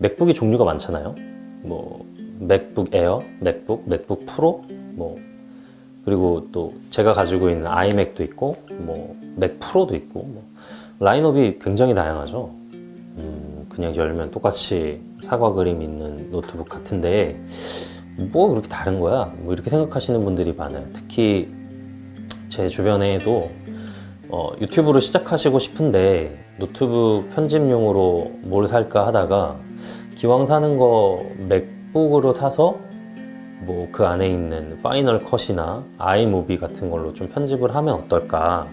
맥북이 종류가 많잖아요. 뭐 맥북 에어, 맥북 프로, 뭐 그리고 또 제가 가지고 있는 아이맥도 있고, 뭐 맥 프로도 있고, 뭐 라인업이 굉장히 다양하죠. 그냥 열면 똑같이 사과 그림 있는 노트북 같은데 뭐 그렇게 다른 거야? 뭐 이렇게 생각하시는 분들이 많아요. 특히 제 주변에도 유튜브를 시작하시고 싶은데 노트북 편집용으로 뭘 살까 하다가 기왕 사는 거 맥북으로 사서 뭐 그 안에 있는 파이널 컷이나 아이무비 같은 걸로 좀 편집을 하면 어떨까,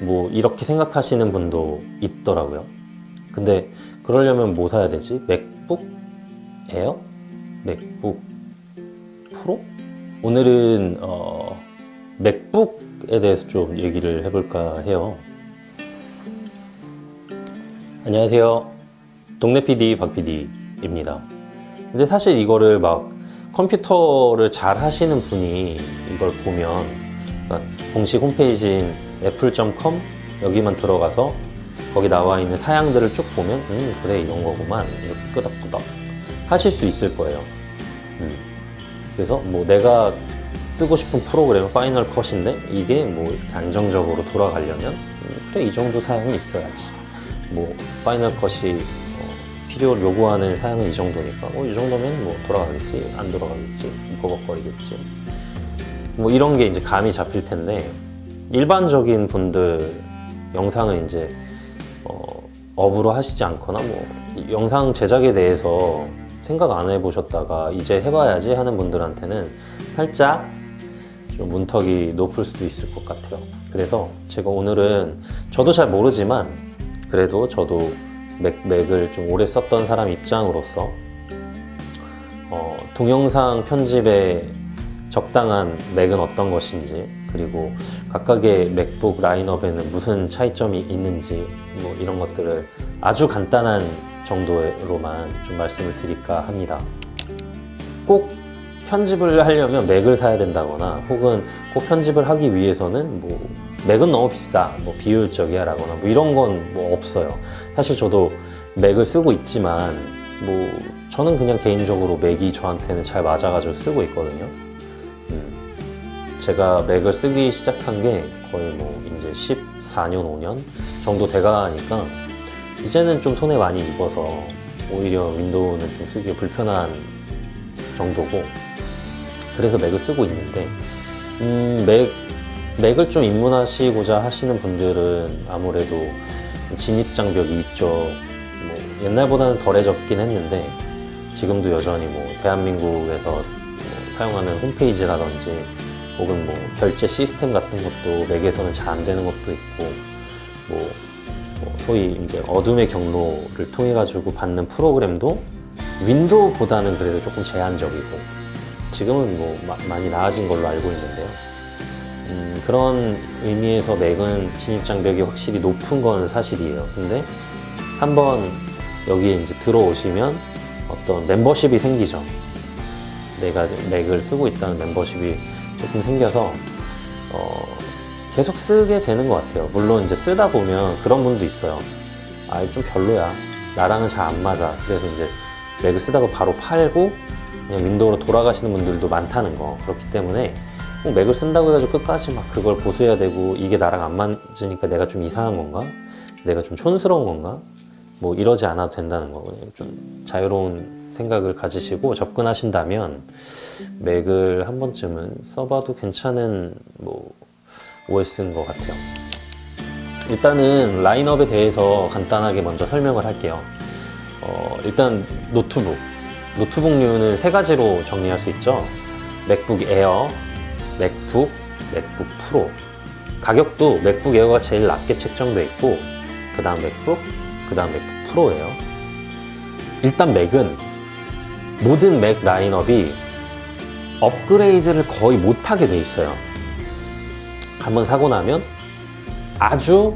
뭐 이렇게 생각하시는 분도 있더라고요. 근데 그러려면 뭐 사야 되지? 맥북 에어? 맥북 프로? 오늘은 맥북에 대해서 좀 얘기를 해볼까 해요. 안녕하세요. 동네 PD 박 PD입니다. 근데 사실 이거를 막 컴퓨터를 잘 하시는 분이 이걸 보면, 그러니까 공식 홈페이지인 apple.com 여기만 들어가서 거기 나와 있는 사양들을 쭉 보면 그래 이런 거구만 이렇게 끄덕끄덕 하실 수 있을 거예요. 그래서 뭐 내가 쓰고 싶은 프로그램은 파이널 컷인데 이게 뭐 이렇게 안정적으로 돌아가려면 그래 이 정도 사양이 있어야지, 뭐 파이널 컷이 필요를 요구하는 사양은 이 정도니까 이 정도면 뭐 돌아가겠지, 안 돌아가겠지, 버벅거리겠지, 뭐 이런 게 이제 감이 잡힐 텐데, 일반적인 분들 영상을 이제 업으로 하시지 않거나 뭐 영상 제작에 대해서 생각 안 해보셨다가 이제 해봐야지 하는 분들한테는 살짝 좀 문턱이 높을 수도 있을 것 같아요. 그래서 제가 오늘은 저도 잘 모르지만 그래도 저도 맥을 좀 오래 썼던 사람 입장으로서 동영상 편집에 적당한 맥은 어떤 것인지, 그리고 각각의 맥북 라인업에는 무슨 차이점이 있는지, 뭐 이런 것들을 아주 간단한 정도로만 좀 말씀을 드릴까 합니다. 꼭 편집을 하려면 맥을 사야 된다거나, 혹은 꼭 편집을 하기 위해서는 뭐 맥은 너무 비싸, 뭐 비효율적이야 라거나 뭐 이런 건 뭐 없어요. 사실 저도 맥을 쓰고 있지만 뭐 저는 그냥 개인적으로 맥이 저한테는 잘 맞아가지고 쓰고 있거든요. 제가 맥을 쓰기 시작한 게 거의 뭐 이제 14년, 5년 정도 돼가니까 이제는 좀 손에 많이 익어서 오히려 윈도우는 좀 쓰기 불편한 정도고, 그래서 맥을 쓰고 있는데 맥을 좀 입문하시고자 하시는 분들은 아무래도 진입장벽이 있죠. 뭐 옛날보다는 덜해졌긴 했는데 지금도 여전히 뭐 대한민국에서 사용하는 홈페이지라든지 혹은 뭐 결제 시스템 같은 것도 맥에서는 잘 안 되는 것도 있고, 뭐 소위 이제 어둠의 경로를 통해 가지고 받는 프로그램도 윈도우보다는 그래도 조금 제한적이고, 지금은 뭐 많이 나아진 걸로 알고 있는데요. 그런 의미에서 맥은 진입장벽이 확실히 높은 건 사실이에요. 근데 한번 여기에 이제 들어오시면 어떤 멤버십이 생기죠. 내가 맥을 쓰고 있다는 멤버십이 조금 생겨서 계속 쓰게 되는 것 같아요. 물론 이제 쓰다 보면 그런 분도 있어요. 아, 좀 별로야, 나랑은 잘 안 맞아, 그래서 이제 맥을 쓰다가 바로 팔고 그냥 윈도우로 돌아가시는 분들도 많다는 거. 그렇기 때문에 꼭 맥을 쓴다고 해가지고 끝까지 막 그걸 고수해야 되고, 이게 나랑 안 맞으니까 내가 좀 이상한 건가? 내가 좀 촌스러운 건가? 뭐 이러지 않아도 된다는 거. 그냥 좀 자유로운 생각을 가지시고 접근하신다면 맥을 한 번쯤은 써봐도 괜찮은 뭐 OS인 것 같아요. 일단은 라인업에 대해서 간단하게 먼저 설명을 할게요. 일단 노트북류는 세 가지로 정리할 수 있죠. 맥북 에어, 맥북 프로. 가격도 맥북 에어가 제일 낮게 책정돼 있고, 그 다음 맥북, 그 다음 맥북 프로예요. 일단 맥은 모든 맥 라인업이 업그레이드를 거의 못하게 돼 있어요. 한번 사고 나면 아주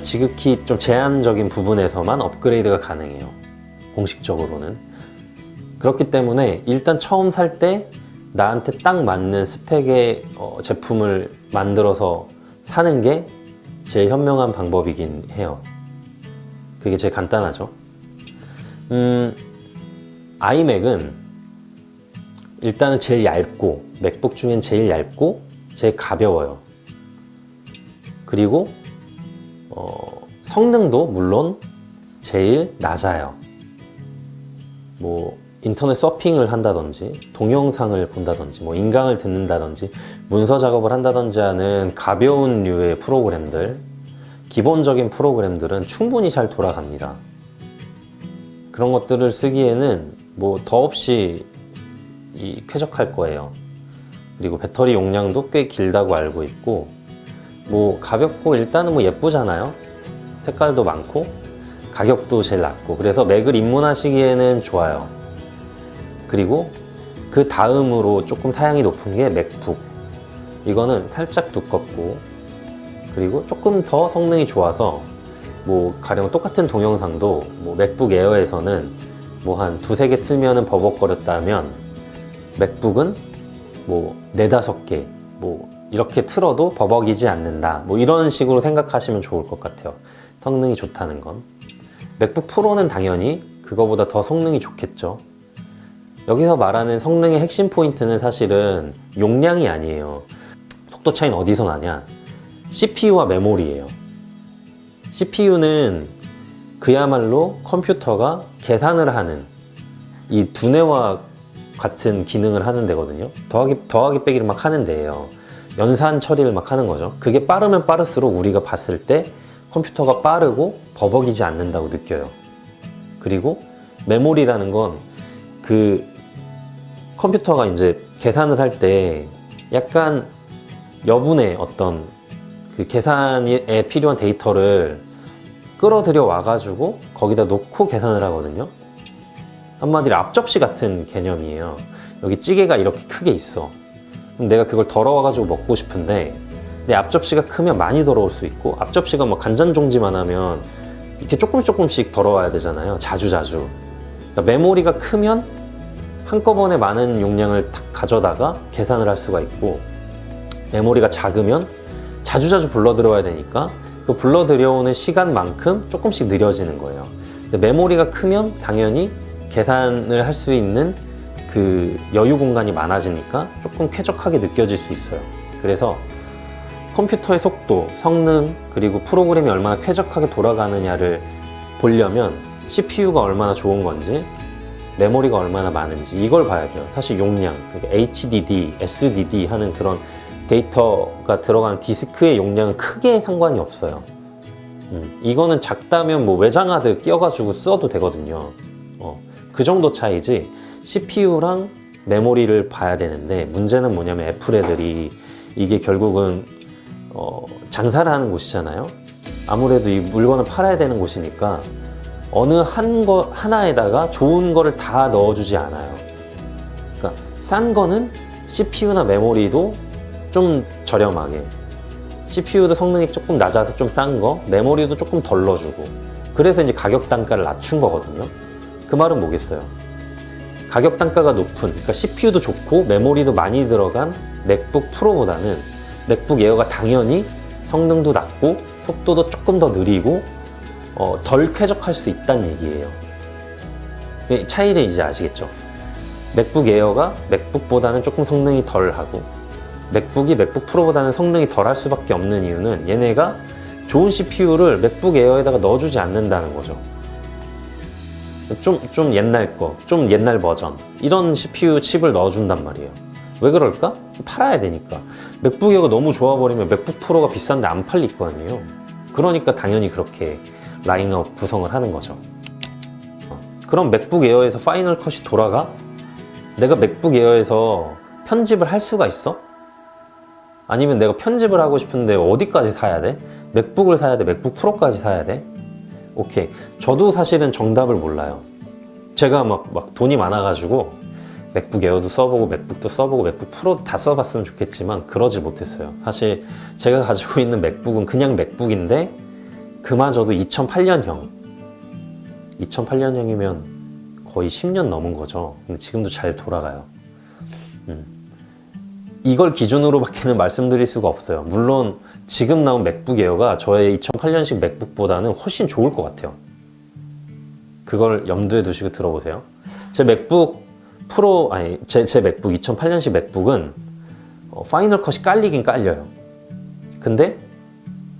지극히 좀 제한적인 부분에서만 업그레이드가 가능해요. 공식적으로는. 그렇기 때문에 일단 처음 살 때 나한테 딱 맞는 스펙의 제품을 만들어서 사는 게 제일 현명한 방법이긴 해요. 그게 제일 간단하죠. 아이맥은 일단은 제일 얇고, 맥북 중엔 제일 얇고 제일 가벼워요. 그리고 성능도 물론 제일 낮아요. 뭐 인터넷 서핑을 한다든지 동영상을 본다든지 뭐 인강을 듣는다든지 문서 작업을 한다든지 하는 가벼운 류의 프로그램들, 기본적인 프로그램들은 충분히 잘 돌아갑니다. 그런 것들을 쓰기에는 뭐 더없이 쾌적할 거예요. 그리고 배터리 용량도 꽤 길다고 알고 있고, 뭐 가볍고 일단은 뭐 예쁘잖아요. 색깔도 많고 가격도 제일 낮고, 그래서 맥을 입문하시기에는 좋아요. 그리고 그 다음으로 조금 사양이 높은 게 맥북. 이거는 살짝 두껍고, 그리고 조금 더 성능이 좋아서 뭐 가령 똑같은 동영상도 뭐 맥북 에어에서는 뭐 한 두세 개 틀면은 버벅거렸다 하면 맥북은 뭐 네다섯 개 뭐 이렇게 틀어도 버벅이지 않는다, 뭐 이런 식으로 생각하시면 좋을 것 같아요. 성능이 좋다는 건. 맥북 프로는 당연히 그거보다 더 성능이 좋겠죠. 여기서 말하는 성능의 핵심 포인트는 사실은 용량이 아니에요. 속도 차이는 어디서 나냐? CPU와 메모리예요. CPU는 그야말로 컴퓨터가 계산을 하는, 이 두뇌와 같은 기능을 하는 데거든요. 더하기 빼기를 막 하는 데예요. 연산 처리를 막 하는 거죠. 그게 빠르면 빠를수록 우리가 봤을 때 컴퓨터가 빠르고 버벅이지 않는다고 느껴요. 그리고 메모리라는 건 그 컴퓨터가 이제 계산을 할 때 약간 여분의 어떤 그 계산에 필요한 데이터를 끌어들여 와가지고 거기다 놓고 계산을 하거든요. 한마디로 앞접시 같은 개념이에요. 여기 찌개가 이렇게 크게 있어. 그럼 내가 그걸 덜어와가지고 먹고 싶은데 내 앞접시가 크면 많이 덜어올 수 있고, 앞접시가 뭐 간장종지만 하면 이렇게 조금씩 덜어와야 되잖아요. 자주자주. 그러니까 메모리가 크면 한꺼번에 많은 용량을 딱 가져다가 계산을 할 수가 있고, 메모리가 작으면 자주자주 불러 들어와야 되니까 그 불러 들여오는 시간만큼 조금씩 느려지는 거예요. 근데 메모리가 크면 당연히 계산을 할 수 있는 그 여유 공간이 많아지니까 조금 쾌적하게 느껴질 수 있어요. 그래서 컴퓨터의 속도, 성능, 그리고 프로그램이 얼마나 쾌적하게 돌아가느냐를 보려면 CPU가 얼마나 좋은 건지, 메모리가 얼마나 많은지 이걸 봐야 돼요. 사실 용량, 그러니까 HDD, SDD 하는 그런 데이터가 들어가는 디스크의 용량은 크게 상관이 없어요. 이거는 작다면 뭐 외장하드 끼워가지고 써도 되거든요. 그 정도 차이지 CPU랑 메모리를 봐야 되는데, 문제는 뭐냐면 애플 애들이 이게 결국은 장사를 하는 곳이잖아요. 아무래도 이 물건을 팔아야 되는 곳이니까 어느 하나에다가 좋은 거를 다 넣어주지 않아요. 그러니까 싼 거는 CPU나 메모리도 좀 저렴하게, CPU도 성능이 조금 낮아서 좀 싼 거, 메모리도 조금 덜 넣어주고, 그래서 이제 가격 단가를 낮춘 거거든요. 그 말은 뭐겠어요? 가격 단가가 높은, 그러니까 CPU도 좋고 메모리도 많이 들어간 맥북 프로보다는 맥북 에어가 당연히 성능도 낮고 속도도 조금 더 느리고 덜 쾌적할 수 있다는 얘기예요. 차이를 이제 아시겠죠? 맥북 에어가 맥북보다는 조금 성능이 덜하고, 맥북이 맥북 프로보다는 성능이 덜할 수밖에 없는 이유는 얘네가 좋은 CPU를 맥북 에어에다가 넣어주지 않는다는 거죠. 좀 옛날 거, 좀 옛날 버전 이런 CPU 칩을 넣어준단 말이에요. 왜 그럴까? 팔아야 되니까. 맥북 에어가 너무 좋아버리면 맥북 프로가 비싼데 안 팔릴 거 아니에요. 그러니까 당연히 그렇게 라인업 구성을 하는 거죠. 그럼 맥북 에어에서 파이널 컷이 돌아가? 내가 맥북 에어에서 편집을 할 수가 있어? 아니면 내가 편집을 하고 싶은데 어디까지 사야 돼? 맥북을 사야 돼? 맥북 프로까지 사야 돼? 오케이. 저도 사실은 정답을 몰라요. 제가 막 돈이 많아가지고 맥북 에어도 써보고 맥북도 써보고 맥북 프로도 다 써봤으면 좋겠지만 그러지 못했어요. 사실 제가 가지고 있는 맥북은 그냥 맥북인데 그마저도 2008년형 2008년형이면 거의 10년 넘은 거죠. 근데 지금도 잘 돌아가요. 이걸 기준으로밖에는 말씀드릴 수가 없어요. 물론 지금 나온 맥북 에어가 저의 2008년식 맥북보다는 훨씬 좋을 것 같아요. 그걸 염두에 두시고 들어보세요. 제 맥북 프로, 아니, 제 맥북, 2008년식 맥북은 파이널 컷이 깔리긴 깔려요. 근데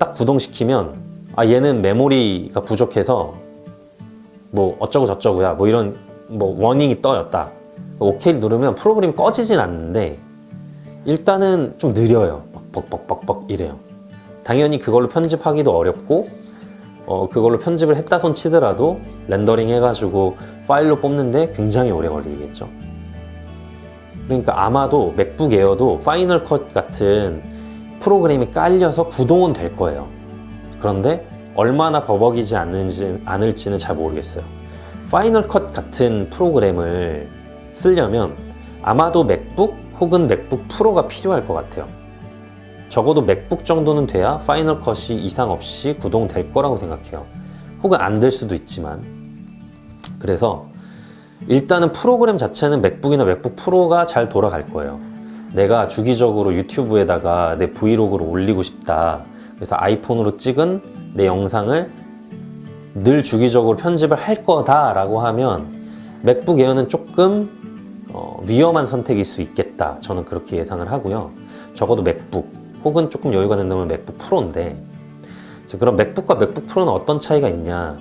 딱 구동시키면, 아, 얘는 메모리가 부족해서 뭐 어쩌고 저쩌고야, 뭐 이런 뭐 워닝이 떠요. 딱 오케이 누르면 프로그램이 꺼지진 않는데 일단은 좀 느려요. 벅벅벅벅 이래요. 당연히 그걸로 편집하기도 어렵고 그걸로 편집을 했다 손 치더라도 렌더링 해가지고 파일로 뽑는데 굉장히 오래 걸리겠죠. 그러니까 아마도 맥북 에어도 파이널 컷 같은 프로그램이 깔려서 구동은 될 거예요. 그런데 얼마나 버벅이지 않을지는 잘 모르겠어요. 파이널 컷 같은 프로그램을 쓰려면 아마도 맥북 혹은 맥북 프로가 필요할 것 같아요. 적어도 맥북 정도는 돼야 파이널 컷이 이상 없이 구동될 거라고 생각해요. 혹은 안 될 수도 있지만. 그래서 일단은 프로그램 자체는 맥북이나 맥북 프로가 잘 돌아갈 거예요. 내가 주기적으로 유튜브에다가 내 브이로그를 올리고 싶다. 그래서 아이폰으로 찍은 내 영상을 늘 주기적으로 편집을 할 거다라고 하면 맥북 에어는 조금 위험한 선택일 수 있겠다. 저는 그렇게 예상을 하고요. 적어도 맥북 혹은 조금 여유가 된다면 맥북 프로인데, 그럼 맥북과 맥북 프로는 어떤 차이가 있냐?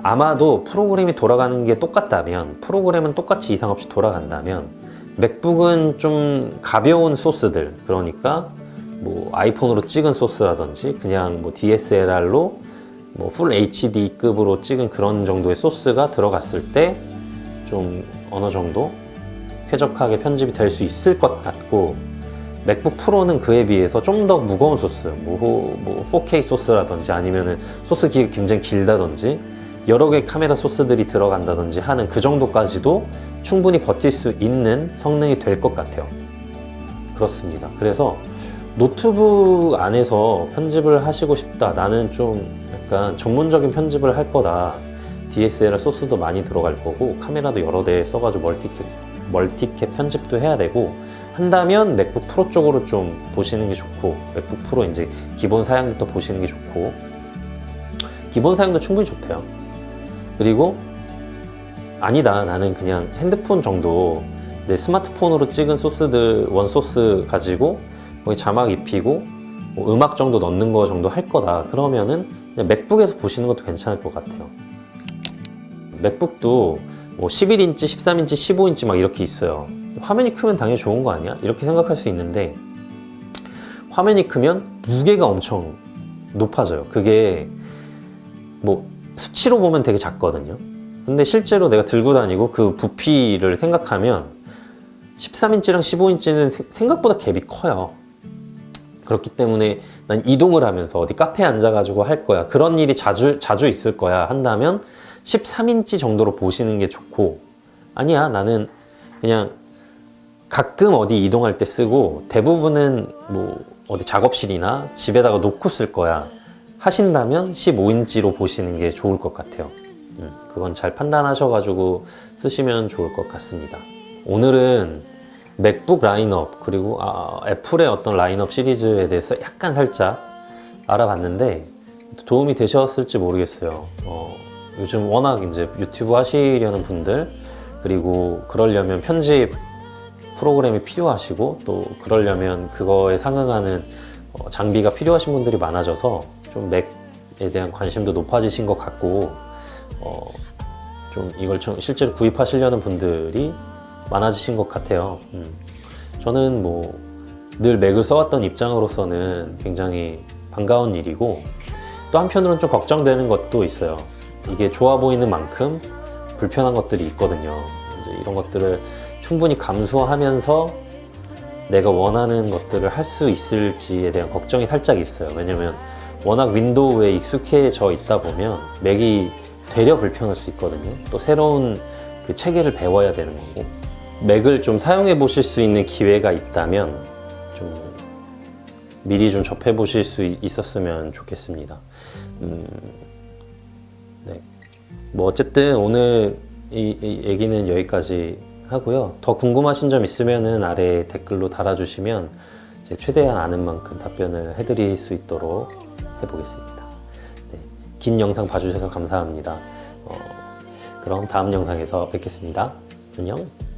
아마도 프로그램이 돌아가는 게 똑같다면, 프로그램은 똑같이 이상 없이 돌아간다면 맥북은 좀 가벼운 소스들, 그러니까 뭐 아이폰으로 찍은 소스라든지 그냥 뭐 DSLR로 뭐 풀 HD급으로 찍은 그런 정도의 소스가 들어갔을 때 좀 어느 정도 쾌적하게 편집이 될 수 있을 것 같고, 맥북 프로는 그에 비해서 좀 더 무거운 소스, 뭐 4K 소스라든지 아니면은 소스 기가 굉장히 길다든지 여러 개의 카메라 소스들이 들어간다든지 하는 그 정도까지도 충분히 버틸 수 있는 성능이 될 것 같아요. 그렇습니다. 그래서 노트북 안에서 편집을 하시고 싶다, 나는 좀 약간 전문적인 편집을 할 거다, DSLR 소스도 많이 들어갈 거고 카메라도 여러 대 써가지고 멀티캡 편집도 해야 되고 한다면 맥북 프로 쪽으로 좀 보시는 게 좋고, 맥북 프로 이제 기본 사양부터 보시는 게 좋고, 기본 사양도 충분히 좋대요. 그리고 아니다, 나는 그냥 핸드폰 정도 내 스마트폰으로 찍은 소스들 원소스 가지고 거기 자막 입히고 뭐 음악 정도 넣는 거 정도 할 거다, 그러면은 그냥 맥북에서 보시는 것도 괜찮을 것 같아요. 맥북도 뭐 11인치, 13인치, 15인치 막 이렇게 있어요. 화면이 크면 당연히 좋은 거 아니야? 이렇게 생각할 수 있는데 화면이 크면 무게가 엄청 높아져요. 그게 뭐 수치로 보면 되게 작거든요. 근데 실제로 내가 들고 다니고 그 부피를 생각하면 13인치랑 15인치는 생각보다 갭이 커요. 그렇기 때문에 난 이동을 하면서 어디 카페에 앉아가지고 할 거야, 그런 일이 자주 있을 거야 한다면 13인치 정도로 보시는 게 좋고, 아니야, 나는 그냥 가끔 어디 이동할 때 쓰고 대부분은 뭐 어디 작업실이나 집에다가 놓고 쓸 거야 하신다면 15인치로 보시는 게 좋을 것 같아요. 그건 잘 판단하셔가지고 쓰시면 좋을 것 같습니다. 오늘은 맥북 라인업 그리고 애플의 어떤 라인업 시리즈에 대해서 약간 살짝 알아봤는데 도움이 되셨을지 모르겠어요. 요즘 워낙 이제 유튜브 하시려는 분들, 그리고 그러려면 편집 프로그램이 필요하시고 또 그러려면 그거에 상응하는 장비가 필요하신 분들이 많아져서 좀 맥에 대한 관심도 높아지신 것 같고, 좀 이걸 실제로 구입하시려는 분들이 많아지신 것 같아요. 저는 뭐 늘 맥을 써왔던 입장으로서는 굉장히 반가운 일이고, 또 한편으로는 좀 걱정되는 것도 있어요. 이게 좋아 보이는 만큼 불편한 것들이 있거든요. 이제 이런 것들을 충분히 감수하면서 내가 원하는 것들을 할 수 있을지에 대한 걱정이 살짝 있어요. 왜냐면 워낙 윈도우에 익숙해져 있다 보면 맥이 되려 불편할 수 있거든요. 또 새로운 그 체계를 배워야 되는 거고, 맥을 좀 사용해 보실 수 있는 기회가 있다면 좀 미리 좀 접해 보실 수 있었으면 좋겠습니다. 네. 뭐 어쨌든 오늘 이 얘기는 여기까지 하고요. 더 궁금하신 점 있으면은 아래 댓글로 달아주시면 최대한 아는 만큼 답변을 해드릴 수 있도록 해보겠습니다. 네. 긴 영상 봐주셔서 감사합니다. 그럼 다음 영상에서 뵙겠습니다. 안녕.